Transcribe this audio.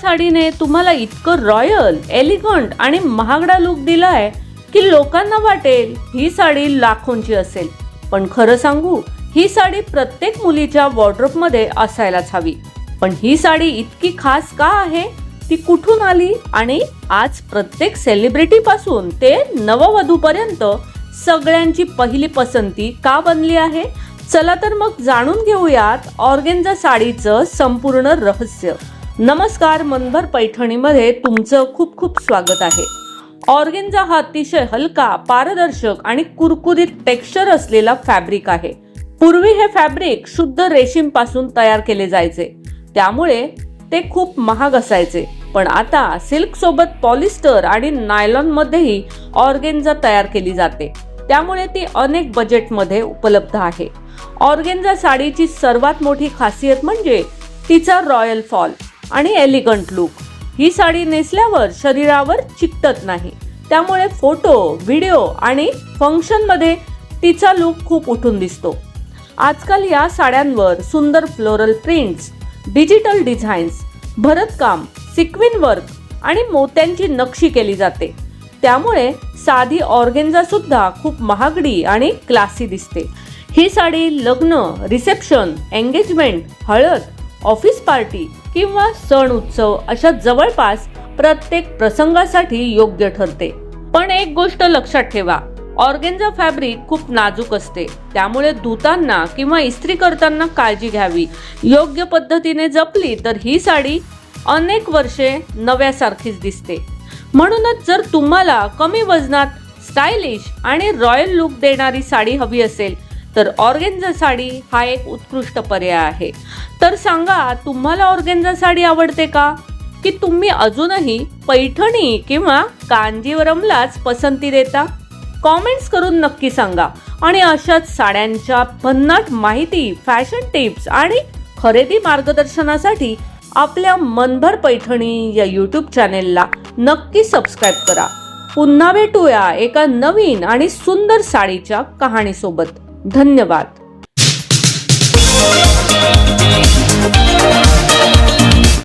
साडीने तुम्हाला इतकं royal, elegant आणि महागडा लुक दिलाय की लोकांना वाटेल ही साडी लाखोंची असेल. पण खरं सांगू, ही साडी प्रत्येक मुलीच्या वॉर्डरोबमध्ये असायलाच हवी. पण ही साडी इतकी खास का आहे, ती कुठून आली आणि आज प्रत्येक सेलिब्रिटी पासून ते नववधूपर्यंत सगळ्यांची पहिली पसंती का बनली आहे? चला तर मग जाणून घेऊयात ऑर्गेन्झा साडीचं संपूर्ण रहस्य. नमस्कार, मनभर पैठणीमध्ये तुमचं खूप खूप स्वागत आहे. ऑर्गेन्झा हा अतिशय हलका, पारदर्शक आणि कुरकुरीत टेक्स्चर असलेला फॅब्रिक आहे. पूर्वी हे फॅब्रिक शुद्ध रेशीम पासून तयार केले जायचे, त्यामुळे ते खूप महाग असायचे. पण आता सिल्क सोबत पॉलिस्टर आणि नायलॉन मध्येही ऑर्गेन्झा तयार केली जाते, त्यामुळे ती अनेक बजेटमध्ये उपलब्ध आहे. ऑर्गेन्झा साडीची सर्वात मोठी खासियत म्हणजे तिचा रॉयल फॉल आणि एलिगंट लुक. ही साडी नेसल्यावर शरीरावर चिकटत नाही, त्यामुळे फोटो, व्हिडिओ आणि फंक्शनमध्ये तिचा लुक खूप उठून दिसतो. आजकाल या साड्यांवर सुंदर फ्लोरल प्रिंट्स, डिजिटल डिझाईन्स, भरतकाम, सिक्विन वर्क आणि मोत्यांची नक्षी केली जाते, त्यामुळे साधी ऑर्गेन्झा सुद्धा खूप महागडी आणि क्लासी दिसते. ही साडी लग्न, रिसेप्शन, एंगेजमेंट, हळद, ऑफिस पार्टी किंवा सण उत्सव अशा जवळपास प्रत्येक प्रसंगासाठी योग्य ठरते. पण एक गोष्ट लक्षात ठेवा, ऑर्गेन्झा फॅब्रिक खूप नाजूक असते, त्यामुळे धुताना किंवा इस्त्री करताना काळजी घ्यावी. योग्य पद्धतीने जपली तर ही साडी अनेक वर्षे नव्यासारखीच दिसते. म्हणूनच जर तुम्हाला कमी वजनात स्टायलिश आणि रॉयल लुक देणारी साडी हवी असेल तर ऑर्गेन्झा साडी हा एक उत्कृष्ट पर्याय आहे. तर सांगा, तुम्हाला ऑर्गेन्झा साडी आवडते का, की तुम्ही अजूनही पैठणी किंवा कांजीवरमलाच पसंती देता? कॉमेंट्स करून नक्की सांगा. आणि अशाच साड्यांच्या भन्नाट माहिती, फॅशन टिप्स आणि खरेदी मार्गदर्शनासाठी आपल्या मनभर पैठणी या यूट्यूब चॅनेलला नक्की सबस्क्राईब करा. पुन्हा भेटूया एका नवीन आणि सुंदर साडीच्या कहाणीसोबत. धन्यवाद.